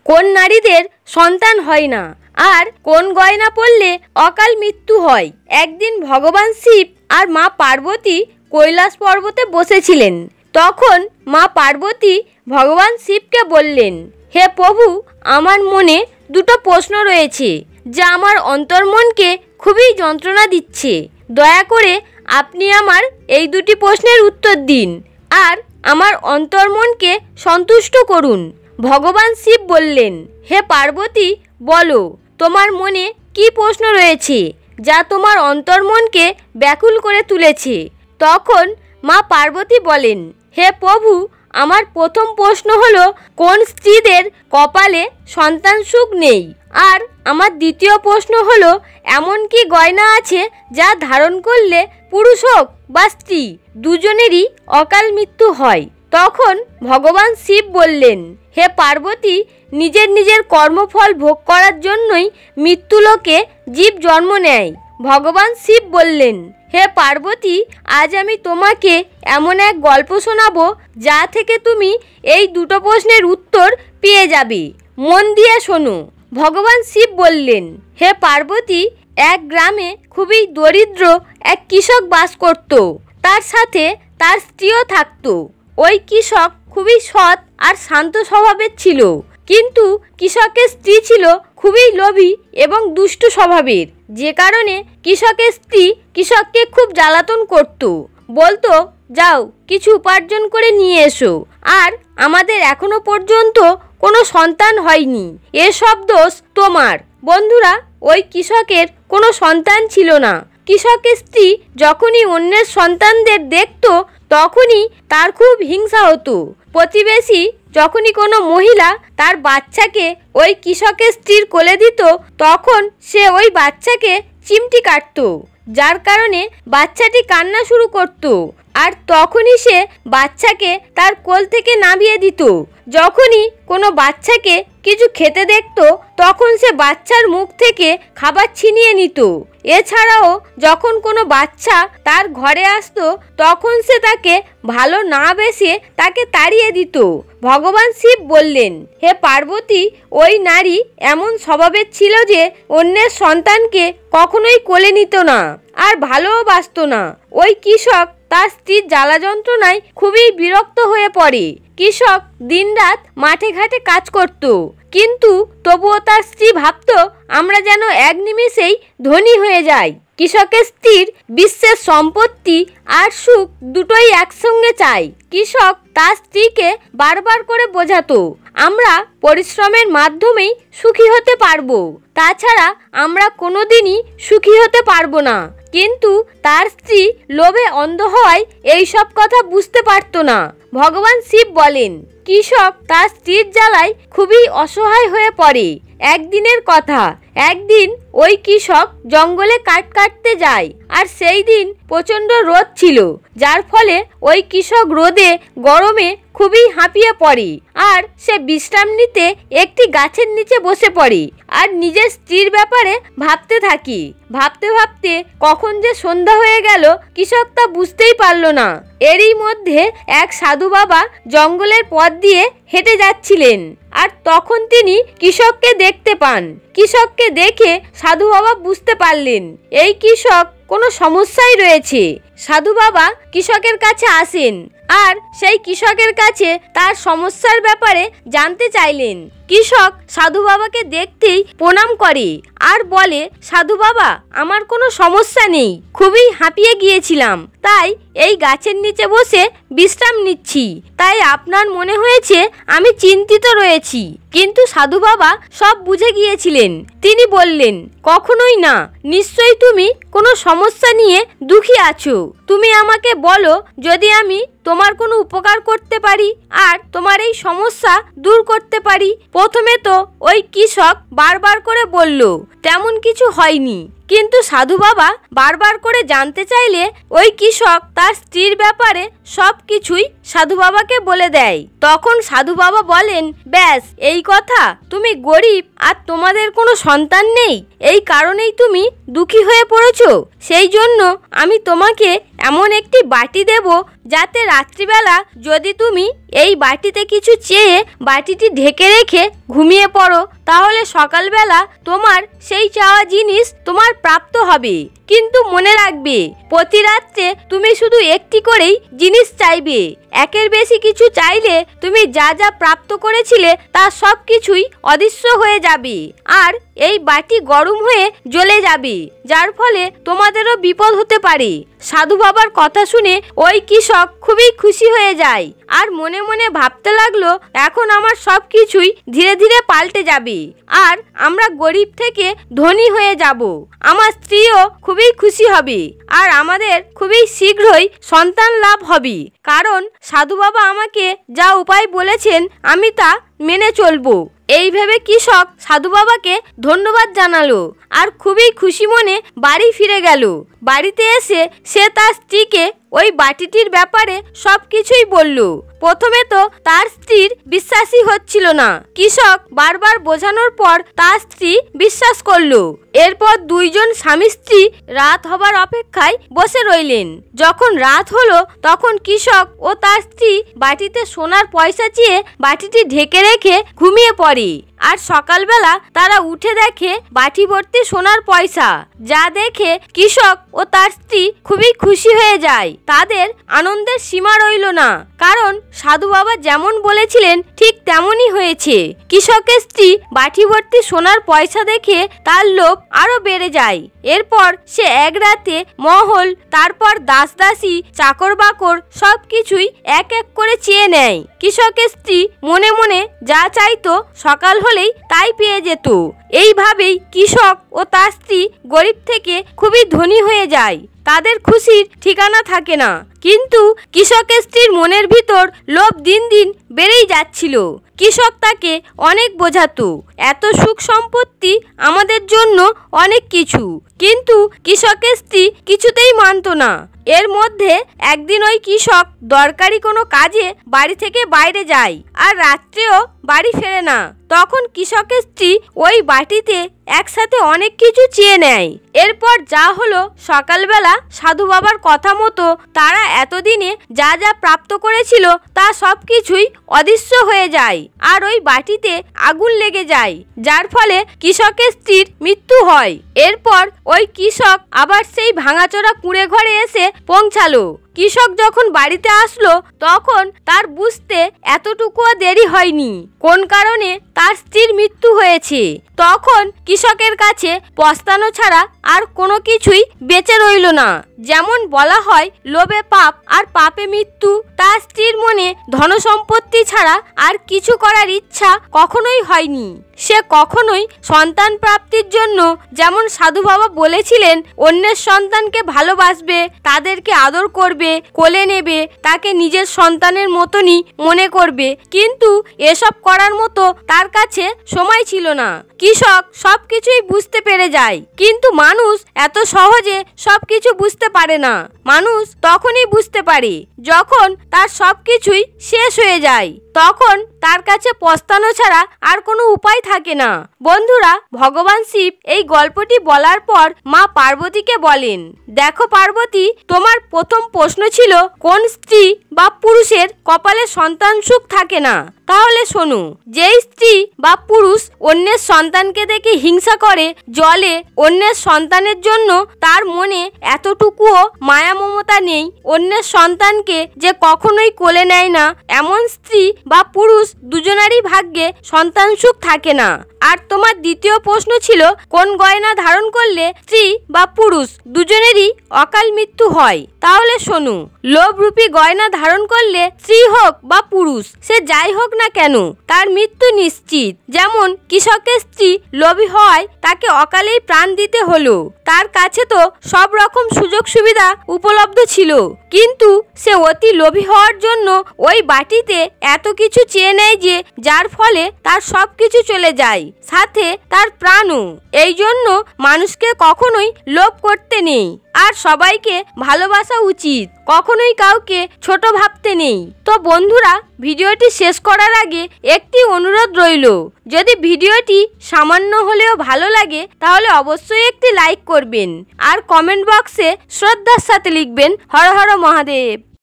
কোন নারীদের সন্তান হয় না আর কোন গয়না পরলে অকাল মৃত্যু হয়। একদিন ভগবান শিব আর মা পার্বতী কৈলাস পর্বতে বসেছিলেন। তখন মা পার্বতী ভগবান শিবকে বললেন, হে প্রভু, আমার মনে দুটো প্রশ্ন রয়েছে যা আমার অন্তর্মনকে খুবই যন্ত্রণা দিচ্ছে। দয়া করে আপনি আমার এই দুটি প্রশ্নের উত্তর দিন আর আমার অন্তর্মনকে সন্তুষ্ট করুন। ভগবান শিব বললেন, হে পার্বতী, বলো তোমার মনে কি প্রশ্ন রয়েছে যা তোমার অন্তর্মনকে ব্যাকুল করে তুলেছে। তখন মা পার্বতী বলেন, হে প্রভু, আমার প্রথম প্রশ্ন হলো কোন স্ত্রীদের কপালে সন্তান সুখ নেই, আর আমার দ্বিতীয় প্রশ্ন হলো এমন কি গয়না আছে যা ধারণ করলে পুরুষ হোক বা স্ত্রী দুজনেরই অকাল মৃত্যু হয়। তখন ভগবান শিব বললেন, হে পার্বতী, নিজের নিজের কর্মফল ভোগ করার জন্যই মৃত্যুলোকে জীব জন্ম নেয়। ভগবান শিব বললেন, হে পার্বতী, আজ আমি তোমাকে এমন এক গল্প শোনাবো যা থেকে তুমি এই দুটো প্রশ্নের উত্তর পেয়ে যাবে। মন দিয়ে শোনো। ভগবান শিব বললেন, হে পার্বতী, এক গ্রামে খুবই দরিদ্র এক কৃষক বাস করত। তার সাথে তার স্ত্রীও থাকতো। ওই কৃষক খুবই সৎ আর শান্ত স্বভাবের ছিল, কিন্তু কৃষকের স্ত্রী ছিল খুবই লোভী এবং দুষ্টু স্বভাবের, যে কারণে কৃষকের স্ত্রী কৃষককে খুব জ্বালাতন করত। বলতো, যাও কিছু উপার্জন করে নিয়ে এসো, আর আমাদের এখনো পর্যন্ত কোনো সন্তান হয়নি, এসব দোষ তোমার। বন্ধুরা, ওই কৃষকের কোনো সন্তান ছিল না। কৃষকের স্ত্রী যখনই অন্যের সন্তানদের দেখত তখনই তার খুব হিংসা হতো। প্রতিবেশী যখনই কোনো মহিলা তার বাচ্চাকে ওই কৃষকের স্ত্রীর কোলে দিত তখন সে ওই বাচ্চাকে চিমটি কাটত, যার কারণে বাচ্চাটি কান্না শুরু করত, আর তখনই সে বাচ্চাকে তার কোল থেকে নামিয়ে দিত। যখনই কোনো বাচ্চাকে কিছু খেতে দেখত তখন সে বাচ্চার মুখ থেকে খাবার ছিনিয়ে নিত। এছাড়াও যখন কোনো বাচ্চা তার ঘরে আসতো তখন সে তাকে ভালো না বেসে তাকে তাড়িয়ে দিত। ভগবান শিব বললেন, হে পার্বতী, ওই নারী এমন স্বভাবের ছিল যে অন্যের সন্তানকে কখনোই কোলে নিত না আর ভালোও বাসত না। ওই কৃষক তার স্ত্রীর জ্বালা যন্ত্রণায় খুবই বিরক্ত হয়ে পড়ে। কৃষক দিনরাত মাঠে ঘাটে কাজ করত, কিন্তু তবুও তার স্ত্রী ভাবত আমরা যেন এক নিমেষেই ধনী হয়ে যাই। কৃষকের স্ত্রীর বিশ্বের সম্পত্তি আর সুখ দুটোই একসঙ্গে চায়। কৃষক তার স্ত্রীকে বারবার করে বোঝাতো আমরা পরিশ্রমের মাধ্যমেই সুখী হতে পারবো, তাছাড়া আমরা কোনোদিনই সুখী হতে পারবো না। কিন্তু তার স্ত্রী লোভে অন্ধ হওয়ায় এইসব কথা বুঝতে পারত না। ভগবান শিব বলেন, কৃষক তার স্ত্রীর জ্বালায় খুবই অসহায় হয়ে পড়ে। একদিনের কথা, একদিন ওই কৃষক জঙ্গলে কাঠ কাটতে যায়, আর সেই দিন প্রচণ্ড রোদ ছিল, যার ফলে ওই কৃষক রোদে গরমে খুবই হাঁপিয়ে পড়ে আর সে বিশ্রাম নিতে একটি গাছের নিচে বসে পড়ে আর নিজের স্ত্রীর ব্যাপারে ভাবতে থাকে। ভাবতে ভাবতে কখন যে সন্ধ্যা হয়ে গেল কৃষক তা বুঝতেই পারল না। এরই মধ্যে এক সাধু বাবা জঙ্গলের পথ দিয়ে হেঁটে যাচ্ছিলেন, আর তখন তিনি কৃষককে দেখতে পান। কৃষককে দেখে সাধু বাবা বুঝতে পারলেন এই কৃষক কোনো সমস্যায় রয়েছে। সাধু বাবা কৃষকের কাছে আসেন আর সেই কৃষকের কাছে তার সমস্যার ব্যাপারে জানতে চাইলেন। কৃষক সাধু বাবাকে দেখতেই প্রণাম করে আর বলে, সাধু বাবা, আমার কোনো সমস্যা নেই, খুবই হাঁপিয়ে গিয়েছিলাম, তাই এই গাছের নিচে বসে বিশ্রাম নিচ্ছি, তাই আপনার মনে হয়েছে আমি চিন্তিত রয়েছি। কিন্তু সাধু বাবা সব বুঝে গিয়েছিলেন। তিনি বললেন, কখনোই না, নিশ্চয়ই তুমি কোনো সমস্যা নিয়ে দুঃখী আছো। তুমি আমাকে বলো, যদি আমি তোমার কোনো উপকার করতে পারি আর তোমার এই সমস্যা দূর করতে পারি। প্রথমে তো ওই কৃষক বারবার করে বলল তেমন কিছু হয়নি, কিন্তু সাধু বাবা বারবার করে জানতে চাইলে ওই কৃষক তার স্ত্রীর ব্যাপারে সব কিছুই সাধু বাবাকে বলে দেয়। তখন সাধু বাবা বলেন, ব্যাস, এই কথা, তুমি গরিব আর তোমাদের কোনো সন্তান নেই, এই কারণেই তুমি দুঃখী হয়ে পড়েছো। সেই জন্য আমি তোমাকে এমন একটি বাটি দেব যাতে রাত্রিবেলা যদি তুমি এই বাটিতে কিছু চেয়ে বাটিটি ঢেকে রেখে ঘুমিয়ে পড়ো, তাহলে সকালবেলা তোমার সেই চাওয়া জিনিস তোমার প্রাপ্ত হবে। কিন্তু মনে রাখবে, প্রতি রাত্রে তুমি শুধু একটি করেই জিনিস চাইবে। একের বেশি কিছু চাইলে তুমি যা যা প্রাপ্ত করেছিলে তার সব কিছুই অদৃশ্য হয়ে যাবে, আর এই বাটি গরম হয়ে জ্বলে যাবে, যার ফলে তোমাদেরও বিপদ হতে পারে। সাধু বাবার কথা শুনে ওই কৃষক খুবই খুশি হয়ে যায় আর মনে মনে ভাবতে লাগলো, এখন আমার সব কিছুই ধীরে ধীরে পাল্টে যাবে আর আমরা গরিব থেকে ধনী হয়ে যাব। আমার স্ত্রীও খুবই খুশি হবে আর আমাদের খুবই শীঘ্রই সন্তান লাভ হবে, কারণ সাধু বাবা আমাকে যা উপায় বলেছেন আমি তা মেনে চলবো। এই ভেবে কৃষক সাধু বাবাকে ধন্যবাদ জানালো আর খুবই খুশি মনে বাড়ি ফিরে গেল। বাড়িতে এসে সে তার স্ত্রীকে ওই বাটিটির ব্যাপারে সব কিছুই বলল। প্রথমে তো তার স্ত্রীর বিশ্বাসই হচ্ছিল না। কৃষক বারবার বোঝানোর পর তার স্ত্রী বিশ্বাস করলো। এরপর দুইজন স্বামী স্ত্রী রাত হবার অপেক্ষায় বসে রইলেন। যখন রাত হলো তখন কৃষক ও তার স্ত্রী বাটিতে সোনার পয়সা চেয়ে বাটিটি ঢেকে রেখে ঘুমিয়ে পড়ে, আর সকালবেলা তারা উঠে দেখে বাটি ভর্তি সোনার পয়সা। যা দেখে কৃষক ও তার স্ত্রী খুবই খুশি হয়ে যায়। তাদের আনন্দের সীমা রইল না, কারণ সাধু বাবা যেমন বলেছিলেন ঠিক তেমনই হয়েছে। কৃষকের স্ত্রী বাটি ভর্তি সোনার পয়সা দেখে তার লোভ আরো বেড়ে যায়। এরপর সে এক রাতে মহল, তারপর দাস দাসী, চাকর বাকর সব কিছুই এক এক করে চেয়ে নেয়। কৃষকের স্ত্রী মনে মনে যা চাইতো সকাল হলেই তাই পেয়ে যেত। এইভাবেই কৃষক ও তার স্ত্রী গরিব থেকে খুবই ধনী হয়ে যায়। তাদের খুশির ঠিকানা থাকে না। কিন্তু কৃষকের স্ত্রীর মনের ভিতর লোভ দিন দিন বেড়েই যাচ্ছিল। কৃষক তাকে অনেক বোঝাতো, এত সুখ সম্পত্তি আমাদের জন্য অনেক কিছু, কিন্তু কৃষকের স্ত্রী কিছুতেই মানত না। এর মধ্যে একদিন ওই কৃষক দরকারি কোনো কাজে বাড়ি থেকে বাইরে যায় আর রাত্রেও বাড়ি ফেরে না। তখন কৃষকের স্ত্রী ওই বাটিতে একসাথে অনেক কিছু চেয়ে নেয়। এরপর যা হলো, সকালবেলা সাধু বাবার কথা মতো তারা এতদিনে যা যা প্রাপ্ত করেছিল তা সব কিছুই অদৃশ্য হয়ে যায় আর ওই বাটিতে আগুন লেগে যায়, যার ফলে কৃষকের স্ত্রীর মৃত্যু হয়। এরপর ওই কৃষক আবার সেই ভাঙাচোরা কুঁড়ে ঘরে এসে পৌঁছালো। কৃষক যখন বাড়িতে আসলো তখন তার বুঝতে এতটুকুও দেরি হয়নি কোন কারণে তার স্ত্রীর মৃত্যু হয়েছে। তখন কৃষকের কাছে পস্তানো ছাড়া আর কোনো কিছুই বেঁচে রইল না। যেমন বলা হয়, লোভে পাপ আর পাপে মৃত্যু। তার স্ত্রীর মনে ধনসম্পত্তি ছাড়া আর কিছু করার ইচ্ছা কখনোই হয়নি। সে কখনোই সন্তান প্রাপ্তির জন্য, যেমন সাধু বাবা বলেছিলেন, অন্যের সন্তানকে ভালোবাসবে, তাদেরকে আদর করবে, কোলে নেবে, তাকে নিজের সন্তানের মতনই মনে করবে, কিন্তু এসব করার মতো তার কাছে সময় ছিল না। কৃষক সবকিছুই বুঝতে পেরে যায়, কিন্তু মানুষ এত সহজে সবকিছু বুঝতে পারে না। মানুষ তখনই বুঝতে পারে যখন তার সবকিছুই শেষ হয়ে যায়, তখন তার কাছে পস্তানো ছাড়া আর কোনো উপায় থাকে না। বন্ধুরা, ভগবান শিব এই গল্পটি বলার পর মা পার্বতীকে বলেন, দেখো পার্বতী, তোমার প্রথম প্রশ্ন ছিল কোন স্ত্রী বা পুরুষের কপালে সন্তান সুখ থাকে না। তাহলে শোনো, যেই স্ত্রী বা পুরুষ অন্যের সন্তানকে দেখে হিংসা করে, জ্বলে, অন্যের সন্তানের জন্য তার মনে এতটুকুও মায়া মমতা নেই, অন্যের সন্তানকে যে কখনোই কোলে নেয় না, এমন স্ত্রী বা পুরুষ দুজনারই ভাগ্যে সন্তান সুখ থাকে না। আর তোমার দ্বিতীয় প্রশ্ন ছিল কোন গয়না ধারণ করলে স্ত্রী বা পুরুষ দুজনেরই অকাল মৃত্যু হয়। তাহলে শোনো, লোভরূপী গয়না ধারণ করলে স্ত্রী হোক বা পুরুষ, সে যাই হোক না কেন, তার মৃত্যু নিশ্চিত। যেমন কৃষকের স্ত্রী লোভী হওয়ায় তাকে অকালেই প্রাণ দিতে হলো। তার কাছে তো সব রকম সুযোগ সুবিধা উপলব্ধ ছিল, কিন্তু সে অতি লোভী হওয়ার জন্য ওই বাটিতে এত কিছু চেয়ে নেয় যে, যার ফলে তার সব কিছু চলে যায়, সাথে তার প্রাণও। এই জন্য মানুষকে কখনোই লোভ করতে নেই আর সবাইকে ভালোবাসা উচিত, কখনোই কাউকে ছোট ভাবতে নেই। তো বন্ধুরা, ভিডিওটি শেষ করার আগে একটি অনুরোধ রইল, যদি ভিডিওটি সামান্য হলেও ভালো লাগে তাহলে অবশ্যই একটি লাইক করবেন আর কমেন্ট বক্সে শ্রদ্ধার সাথে লিখবেন হর হর মহাদেব।